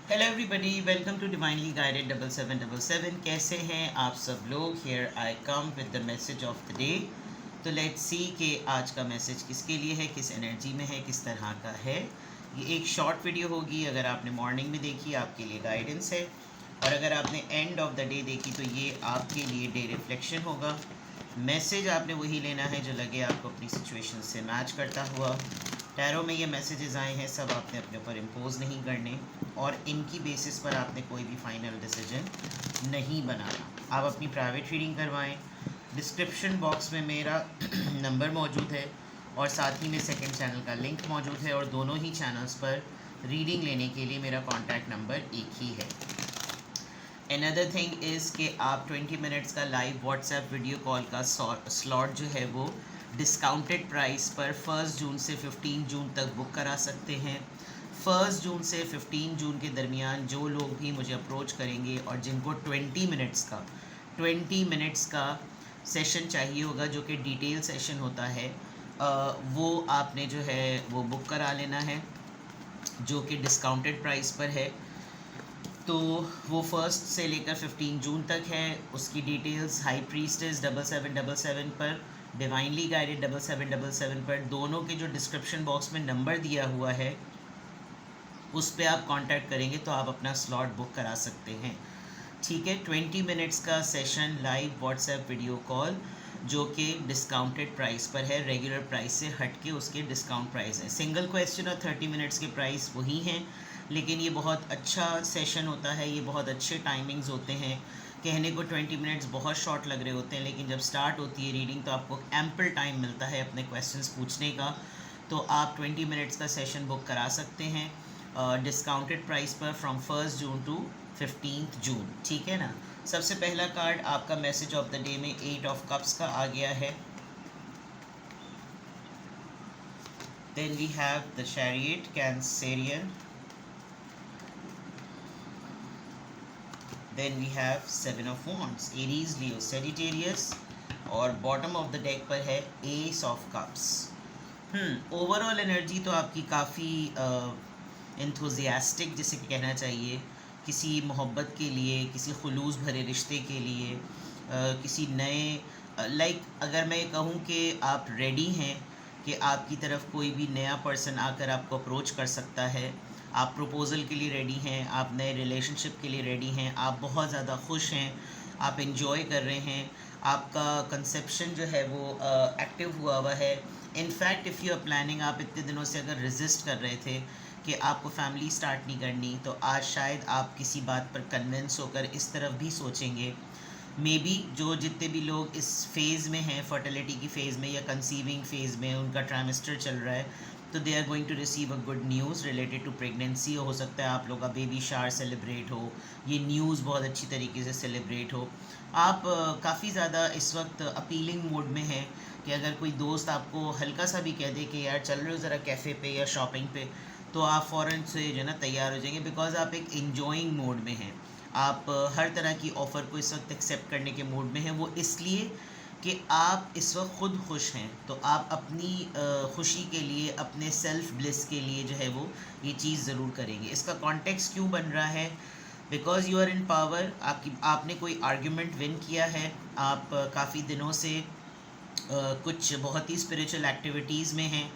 Hello everybody, welcome to divinely guided 7777। कैसे हैं आप सब लोग? Here I come with the message of the day. तो लेट्स सी कि आज का मैसेज किसके लिए है, किस एनर्जी में है, किस तरह का है। ये एक शॉर्ट वीडियो होगी। अगर आपने मॉर्निंग में देखी आपके लिए गाइडेंस है, और अगर आपने एंड ऑफ द डे देखी तो ये आपके लिए डे रिफ्लेक्शन होगा। मैसेज आपने वही लेना है जो लगे आपको अपनी सिचुएशन से मैच करता हुआ। टैरो में ये मैसेजेस आए हैं, सब आपने अपने ऊपर इम्पोज नहीं करने, और इनकी बेसिस पर आपने कोई भी फाइनल डिसीजन नहीं बनाना। आप अपनी प्राइवेट रीडिंग करवाएं। डिस्क्रिप्शन बॉक्स में मेरा नंबर मौजूद है, और साथ ही में सेकंड चैनल का लिंक मौजूद है, और दोनों ही चैनल्स पर रीडिंग लेने के लिए मेरा कॉन्टैक्ट नंबर एक ही है। अनदर थिंग इज़ कि आप 20 मिनट्स का लाइव व्हाट्सएप वीडियो कॉल का स्लॉट जो है वो डिस्काउंटेड प्राइस पर 1 जून से 15 जून तक बुक करा सकते हैं। 1 जून से 15 जून के दरमियान जो लोग भी मुझे अप्रोच करेंगे और जिनको 20 मिनट्स का सेशन चाहिए होगा, जो कि डिटेल सेशन होता है, वो आपने जो है वो बुक करा लेना है, जो कि डिस्काउंटेड प्राइस पर है। तो वो 1 से लेकर 15 जून तक है। उसकी डिटेल्स हाई प्रीस्टेस 7777 पर, डिवाइनली गाइडेड 7777 पर, दोनों के जो डिस्क्रिप्शन बॉक्स में नंबर दिया हुआ है उस पर आप कांटेक्ट करेंगे तो आप अपना स्लॉट बुक करा सकते हैं। ठीक है, 20 मिनट्स का session live WhatsApp video call, जो कि डिस्काउंटेड प्राइस पर है। रेगुलर प्राइस से हट के उसके डिस्काउंट प्राइस है। सिंगल क्वेश्चन और 30 मिनट्स के प्राइस वही हैं, लेकिन ये बहुत अच्छा सेशन होता है, ये बहुत अच्छे टाइमिंग्स होते हैं। कहने को 20 मिनट्स बहुत शॉर्ट लग रहे होते हैं, लेकिन जब स्टार्ट होती है रीडिंग तो आपको एम्पल टाइम मिलता है अपने क्वेश्चंस पूछने का। तो आप 20 मिनट्स का सेशन बुक करा सकते हैं डिस्काउंटेड प्राइस पर फ्रॉम 1 जून टू 15 जून। ठीक है ना। सबसे पहला कार्ड आपका मैसेज ऑफ द डे में 8 ऑफ कप्स का आ गया है। Then we have the chariot, Cancerian. Then we have 7 of wands, Aries, Leo, Sagittarius. और बॉटम ऑफ द डेक पर है ace of cups. Overall energy तो आपकी काफ़ी एंथुजियास्टिक जिसे कहना चाहिए, किसी मोहब्बत के लिए, किसी खुलूस भरे रिश्ते के लिए, किसी नए लाइक अगर मैं कहूँ कि आप रेडी हैं कि आपकी तरफ कोई भी नया पर्सन आकर आपको अप्रोच कर सकता है, आप प्रपोज़ल के लिए रेडी हैं, आप नए रिलेशनशिप के लिए रेडी हैं, आप बहुत ज़्यादा खुश हैं, आप इन्जॉय कर रहे हैं, आपका कंसेप्शन जो है वो एक्टिव हुआ हुआ है। In fact if you are planning, आप इतने दिनों से अगर रेजिस्ट कर रहे थे कि आपको फैमिली स्टार्ट नहीं करनी, तो आज शायद आप किसी बात पर कन्विंस होकर इस तरफ भी सोचेंगे। मे बी जो जितने भी लोग इस फेज़ में हैं, फर्टिलिटी की फ़ेज़ में या कंसीविंग फ़ेज़ में, उनका ट्राइमेस्टर चल रहा है, तो they are going to receive a good news related to pregnancy. हो सकता है आप लोग का बेबी शावर सेलिब्रेट हो, ये न्यूज़ बहुत अच्छी तरीके से सेलिब्रेट हो। आप काफ़ी ज़्यादा इस वक्त अपीलिंग मोड में हैं कि अगर कोई दोस्त आपको हल्का सा भी कह दे कि यार चल रहे हो ज़रा कैफ़े पे या शॉपिंग पे, तो आप फ़ौरन से जो है ना तैयार हो जाएंगे, बिकॉज़ आप एक इंजॉइंग मोड में हैं। आप हर तरह की ऑफ़र को इस वक्त एक्सेप्ट करने के मूड में हैं। वो इसलिए कि आप इस वक्त ख़ुद खुश हैं, तो आप अपनी खुशी के लिए, अपने सेल्फ ब्लिस के लिए जो है वो ये चीज़ ज़रूर करेंगे। इसका कॉन्टेक्स्ट क्यों बन रहा है? Because you are in power. आपने कोई आर्ग्यूमेंट विन किया है। आप काफ़ी दिनों से कुछ बहुत ही स्पिरिचुअल एक्टिविटीज़ में हैं।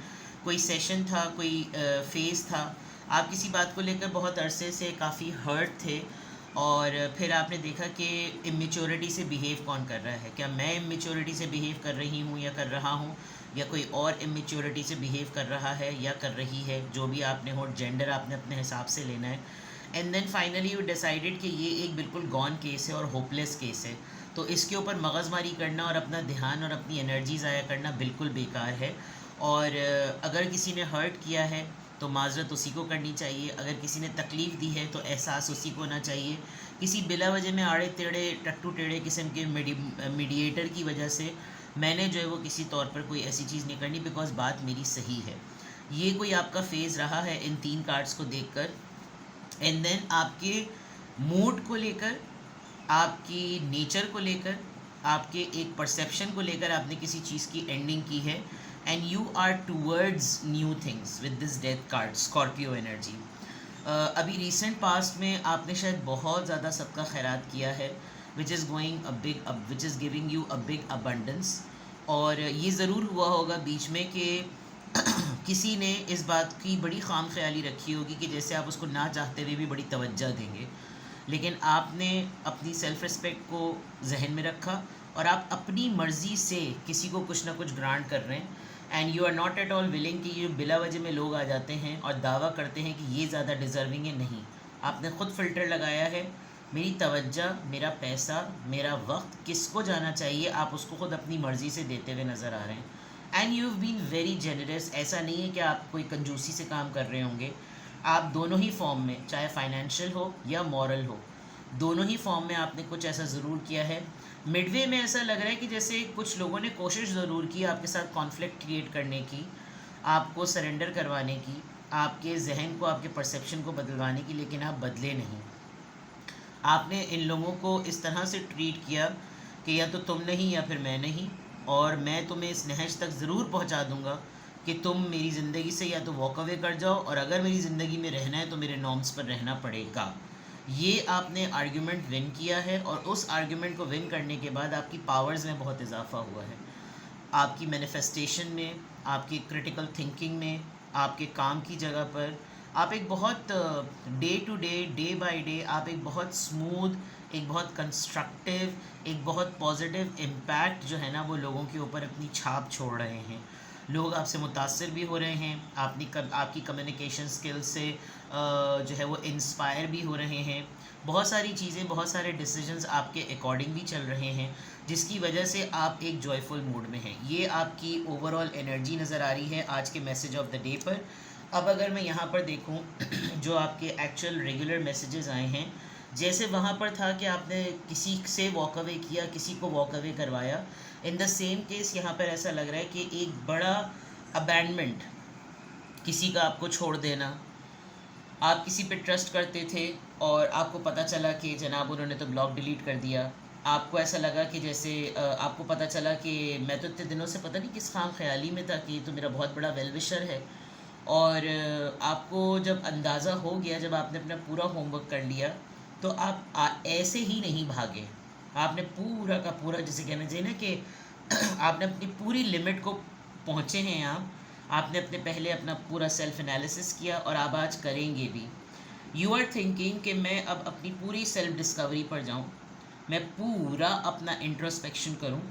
कोई सेशन था, कोई फेज़ था, आप किसी बात को लेकर बहुत अरसे से काफ़ी हर्ट थे, और फिर आपने देखा कि इमेच्योरिटी से बिहेव कौन कर रहा है। क्या मैं इमेच्योरिटी से बिहेव कर रही हूँ या कर रहा हूँ, या कोई और इमेच्योरिटी से बिहेव कर रहा है या कर रही है? जो भी आपने हो, जेंडर आपने अपने हिसाब से लेना है। And then finally you decided कि ये एक बिल्कुल गॉन केस है और होपलेस केस है, तो इसके ऊपर मगज़मारी करना और अपना ध्यान और अपनी एनर्जी ज़ाया करना बिल्कुल बेकार है। और अगर किसी ने हर्ट किया है तो माज़रत उसी को करनी चाहिए। अगर किसी ने तकलीफ़ दी है तो एहसास उसी को होना चाहिए। किसी बिला वजह में आड़े टेढ़े टट्टू टेढ़े किस्म के मीडिएटर की वजह से मैंने जो है वो किसी तौर पर कोई ऐसी चीज़ नहीं करनी, बिकॉज़ बात मेरी सही है। ये कोई आपका फेज़ रहा है इन 3 कार्ड्स को देखकर। एंड देन आपके मूड को लेकर, आपकी नेचर को लेकर, आपके एक परसेप्शन को लेकर आपने किसी चीज़ की एंडिंग की है, and you are towards new things with this death card, Scorpio energy. अभी रिसेंट पास्ट में आपने शायद बहुत ज़्यादा सबका खैरात किया है, which is giving you a big abundance. और ये ज़रूर हुआ होगा बीच में कि किसी ने इस बात की बड़ी खाम ख्याली रखी होगी कि जैसे आप उसको ना चाहते हुए भी बड़ी तवज्जो देंगे, लेकिन आपने अपनी सेल्फ़ रिस्पेक्ट को जहन में रखा और आप अपनी मर्ज़ी से किसी को कुछ ना कुछ ग्रांट कर रहे हैं। And you are not at all willing कि ये बिला वजह में लोग आ जाते हैं और दावा करते हैं कि ये ज़्यादा डिज़र्विंग है। नहीं, आपने ख़ुद फ़िल्टर लगाया है। मेरी तवज्जो, मेरा पैसा, मेरा वक्त किसको जाना चाहिए, आप उसको ख़ुद अपनी मर्ज़ी से देते हुए नज़र आ रहे हैं। And you have been very generous. ऐसा नहीं है कि आप कोई कंजूसी से काम कर रहे होंगे। आप दोनों ही फॉर्म में, चाहे फाइनेंशियल हो या मॉरल हो, दोनों ही फॉर्म में आपने कुछ ऐसा ज़रूर किया है। मिडवे में ऐसा लग रहा है कि जैसे कुछ लोगों ने कोशिश ज़रूर की आपके साथ कॉन्फ्लिक्ट क्रिएट करने की, आपको सरेंडर करवाने की, आपके जहन को, आपके परसेप्शन को बदलवाने की, लेकिन आप बदले नहीं। आपने इन लोगों को इस तरह से ट्रीट किया कि या तो तुम नहीं या फिर मैं नहीं, और मैं तुम्हें इस नहज तक ज़रूर पहुंचा दूंगा कि तुम मेरी ज़िंदगी से या तो वॉक अवे कर जाओ, और अगर मेरी ज़िंदगी में रहना है तो मेरे नॉर्म्स पर रहना पड़ेगा। ये आपने आर्ग्यूमेंट विन किया है, और उस आर्ग्यूमेंट को विन करने के बाद आपकी पावर्स में बहुत इजाफा हुआ है। आपकी मैनिफेस्टेशन में, आपकी क्रिटिकल थिंकिंग में, आपके काम की जगह पर आप एक बहुत day to day, day by day आप एक बहुत स्मूथ, एक बहुत कंस्ट्रक्टिव, एक बहुत पॉजिटिव इम्पैक्ट जो है ना वो लोगों के ऊपर अपनी छाप छोड़ रहे हैं। लोग आपसे मुतासिर भी हो रहे हैं, आपकी कम्युनिकेशन स्किल्स से जो है वो इंस्पायर भी हो रहे हैं। बहुत सारी चीज़ें, बहुत सारे डिसीजंस आपके अकॉर्डिंग भी चल रहे हैं, जिसकी वजह से आप एक जॉयफुल मूड में हैं। ये आपकी ओवरऑल एनर्जी नज़र आ रही है आज के मैसेज ऑफ द डे पर। अब अगर मैं यहाँ पर देखूँ जो आपके एक्चुअल रेगुलर मैसेजेस आए हैं, जैसे वहाँ पर था कि आपने किसी से वॉक अवे किया, किसी को वॉक अवे करवाया, इन द सेम केस यहाँ पर ऐसा लग रहा है कि एक बड़ा अबैंडमेंट, किसी का आपको छोड़ देना। आप किसी पे ट्रस्ट करते थे और आपको पता चला कि जनाब उन्होंने तो ब्लॉक डिलीट कर दिया। आपको ऐसा लगा कि जैसे आपको पता चला कि मैं तो इतने दिनों से पता नहीं किस खाम ख्याली में था कि तो मेरा बहुत बड़ा वेल विशर है, और आपको जब अंदाज़ा हो गया, जब आपने अपना पूरा होमवर्क कर लिया, तो आप ऐसे ही नहीं भागे। आपने पूरा का पूरा, जैसे कहना चाहिए ना कि आपने अपनी पूरी लिमिट को पहुँचे हैं आपने अपने पहले अपना पूरा सेल्फ एनालिसिस किया, और आप आज करेंगे भी। यू आर थिंकिंग कि मैं अब अपनी पूरी सेल्फ डिस्कवरी पर जाऊँ, मैं पूरा अपना इंट्रोस्पेक्शन करूँ,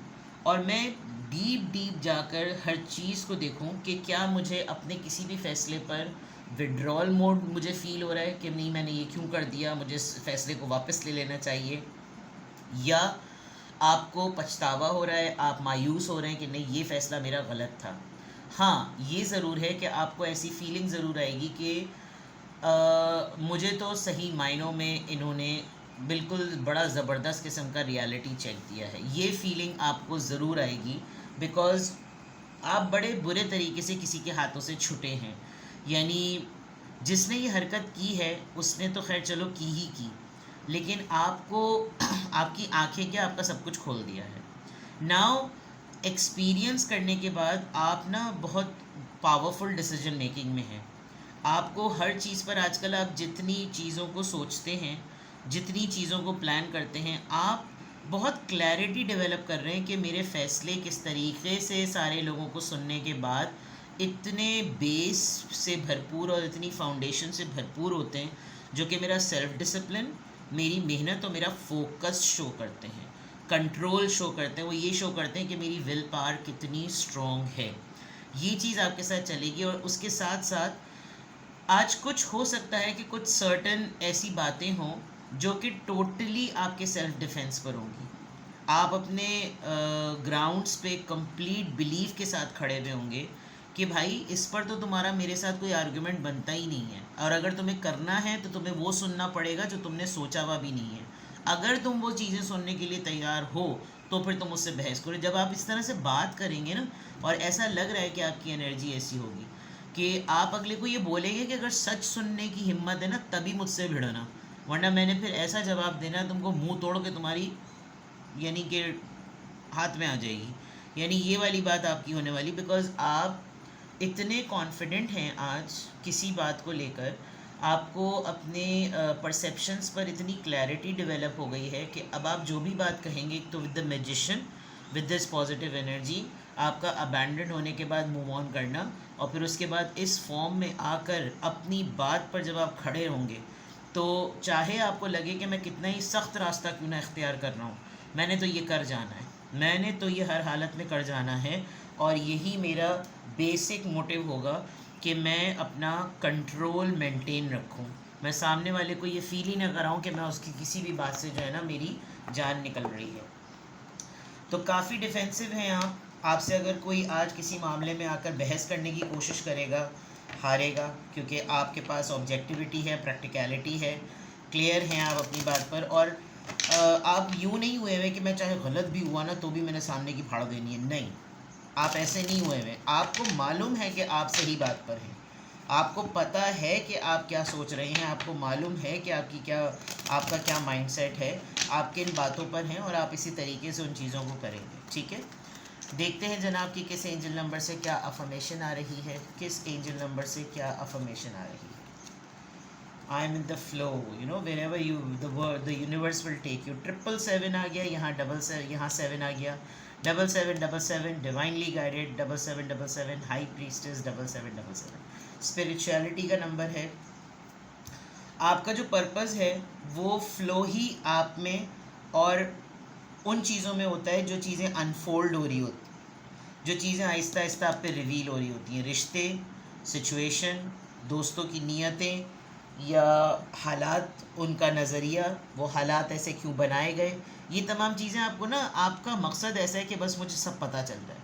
और मैं डीप जाकर हर चीज़ को देखूं कि क्या मुझे अपने किसी भी फ़ैसले पर विड्रॉल मोड मुझे फ़ील हो रहा है कि नहीं, मैंने ये क्यों कर दिया, मुझे इस फ़ैसले को वापस ले लेना चाहिए, या आपको पछतावा हो रहा है, आप मायूस हो रहे हैं कि नहीं, ये फ़ैसला मेरा गलत था। हाँ, ये ज़रूर है कि आपको ऐसी फीलिंग ज़रूर आएगी कि मुझे तो सही मायनों में इन्होंने बिल्कुल बड़ा ज़बरदस्त किस्म का रियलिटी चेक दिया है। ये फीलिंग आपको ज़रूर आएगी, बिकॉज़ आप बड़े बुरे तरीके से किसी के हाथों से छुटे हैं। यानी जिसने ये हरकत की है उसने तो खैर चलो की ही की, लेकिन आपको आपकी आंखें क्या, आपका सब कुछ खोल दिया है। नाउ एक्सपीरियंस करने के बाद आप ना बहुत पावरफुल डिसीजन मेकिंग में हैं। आपको हर चीज़ पर आजकल, आप जितनी चीज़ों को सोचते हैं, जितनी चीज़ों को प्लान करते हैं, आप बहुत क्लैरिटी डेवलप कर रहे हैं कि मेरे फ़ैसले किस तरीके से सारे लोगों को सुनने के बाद इतने बेस से भरपूर और इतनी फाउंडेशन से भरपूर होते हैं, जो कि मेरा सेल्फ डिसिप्लिन, मेरी मेहनत और मेरा फोकस शो करते हैं, कंट्रोल शो करते हैं। वो ये शो करते हैं कि मेरी विल पावर कितनी स्ट्रॉन्ग है। ये चीज़ आपके साथ चलेगी, और उसके साथ साथ आज कुछ हो सकता है कि कुछ सर्टन ऐसी बातें हों जो कि टोटली आपके सेल्फ डिफेंस पर होंगी। आप अपने ग्राउंड्स पे कंप्लीट बिलीव के साथ खड़े हुए होंगे कि भाई इस पर तो तुम्हारा मेरे साथ कोई आर्गुमेंट बनता ही नहीं है, और अगर तुम्हें करना है तो तुम्हें वो सुनना पड़ेगा जो तुमने सोचा हुआ भी नहीं है। अगर तुम वो चीज़ें सुनने के लिए तैयार हो तो फिर तुम उससे बहस करो। जब आप इस तरह से बात करेंगे ना, और ऐसा लग रहा है कि आपकी एनर्जी ऐसी होगी कि आप अगले को ये बोलेंगे कि अगर सच सुनने की हिम्मत है ना तभी मुझसे भिड़ना, वरना मैंने फिर ऐसा जवाब देना तुमको, मुंह तोड़ के तुम्हारी यानी कि हाथ में आ जाएगी। यानी ये वाली बात आपकी होने वाली, बिकॉज़ आप इतने कॉन्फिडेंट हैं आज किसी बात को लेकर। आपको अपने परसेप्शंस पर इतनी क्लैरिटी डेवलप हो गई है कि अब आप जो भी बात कहेंगे तो with the magician, with this positive energy, आपका अबैंडन होने के बाद मूव ऑन करना, और फिर उसके बाद इस फॉर्म में आकर अपनी बात पर जब आप खड़े होंगे तो चाहे आपको लगे कि मैं कितना ही सख्त रास्ता क्यों ना इख्तियार कर रहा हूँ, मैंने तो ये कर जाना है, मैंने तो ये हर हालत में कर जाना है, और यही मेरा बेसिक मोटिव होगा कि मैं अपना कंट्रोल मेंटेन रखूं, मैं सामने वाले को ये फील ही ना कराऊं कि मैं उसकी किसी भी बात से जो है ना मेरी जान निकल रही है। तो काफ़ी डिफेंसिव हैं आप। आपसे अगर कोई आज किसी मामले में आकर बहस करने की कोशिश करेगा, हारेगा, क्योंकि आपके पास ऑब्जेक्टिविटी है, प्रैक्टिकलिटी है, क्लियर हैं आप अपनी बात पर, और आप यूँ नहीं हुए हुए कि मैं चाहे गलत भी हुआ ना तो भी मैंने सामने की फाड़ देनी है, नहीं, आप ऐसे नहीं हुए हुए। आपको मालूम है कि आप सही बात पर हैं, आपको पता है कि आप क्या सोच रहे हैं, आपको मालूम है कि आपका क्या माइंडसेट है, आप किन बातों पर हैं, और आप इसी तरीके से उन चीज़ों को करेंगे। ठीक है, देखते हैं जनाब कि किस एंजल नंबर से क्या अफर्मेशन आ रही है, किस एंजल नंबर से क्या अफर्मेशन आ रही है। I am in the flow, you know, wherever you the universe will take you. 777 आ गया, यहाँ 7 आ गया, 7777 divinely guided, 7777 high priestess, 7777 spirituality का नंबर है। आपका जो पर्पस है वो फ्लो ही आप में और उन चीज़ों में होता है जो चीज़ें अनफोल्ड हो रही होती, जो चीज़ें आहिस्ता आहिस्ता आप पे रिवील हो रही होती हैं, रिश्ते, सिचुएशन, दोस्तों की नीयतें या हालात, उनका नज़रिया, वो हालात ऐसे क्यों बनाए गए, ये तमाम चीज़ें आपको ना, आपका मकसद ऐसा है कि बस मुझे सब पता चल जाए,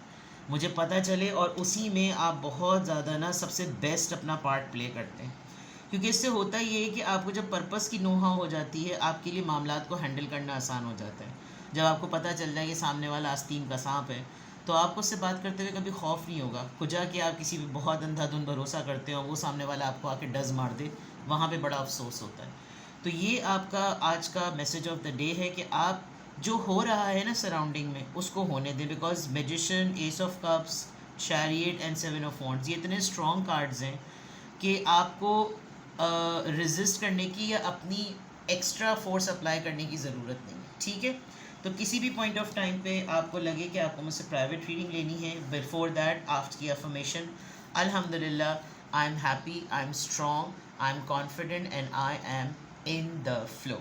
मुझे पता चले, और उसी में आप बहुत ज़्यादा ना सबसे बेस्ट अपना पार्ट प्ले करते हैं। क्योंकि इससे होता ये है कि आपको जब पर्पस की नोहा हो जाती है, आपके लिए मामलात को हैंडल करना आसान हो जाता है। जब आपको पता चल जाए कि सामने वाला आस्तीन का सांप है, तो आपको उससे बात करते हुए कभी खौफ नहीं होगा। खुजा कि आप किसी भी बहुत अंधाधुंध भरोसा करते हो, वो सामने वाला आपको आके डज मार दे, वहाँ पे बड़ा अफसोस होता है। तो ये आपका आज का मैसेज ऑफ द डे है कि आप जो हो रहा है ना सराउंडिंग में, उसको होने दें, because magician, S of cups, chariot and 7 of wands, ये इतने स्ट्रॉन्ग कार्ड्स हैं कि आपको रेजिस्ट करने की या अपनी एक्स्ट्रा फोर्स अप्लाई करने की ज़रूरत नहीं है। ठीक है, तो किसी भी पॉइंट ऑफ टाइम पे आपको लगे कि आपको मुझसे प्राइवेट रीडिंग लेनी है, बिफोर दैट आफ्टर की अफर्मेशन, अल्हम्दुलिल्लाह I am happy, I am strong, I am confident and I am in the flow.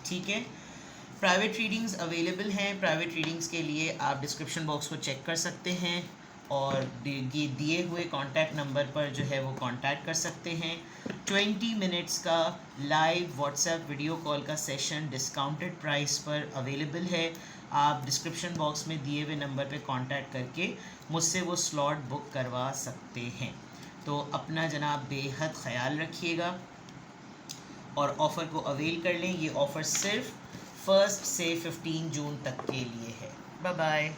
ठीक है, प्राइवेट रीडिंग्स अवेलेबल हैं। प्राइवेट रीडिंग्स के लिए आप डिस्क्रिप्शन बॉक्स को चेक कर सकते हैं और ये दिए हुए कॉन्टैक्ट नंबर पर जो है वो कांटेक्ट कर सकते हैं। 20 मिनट्स का लाइव व्हाट्सएप वीडियो कॉल का सेशन डिस्काउंटेड प्राइस पर अवेलेबल है। आप डिस्क्रिप्शन बॉक्स में दिए हुए नंबर पे कांटेक्ट करके मुझसे वो स्लॉट बुक करवा सकते हैं। तो अपना जनाब बेहद ख्याल रखिएगा और ऑफ़र को अवेल कर लें। ये ऑफ़र सिर्फ 1 से 15 जून तक के लिए है। Bye bye.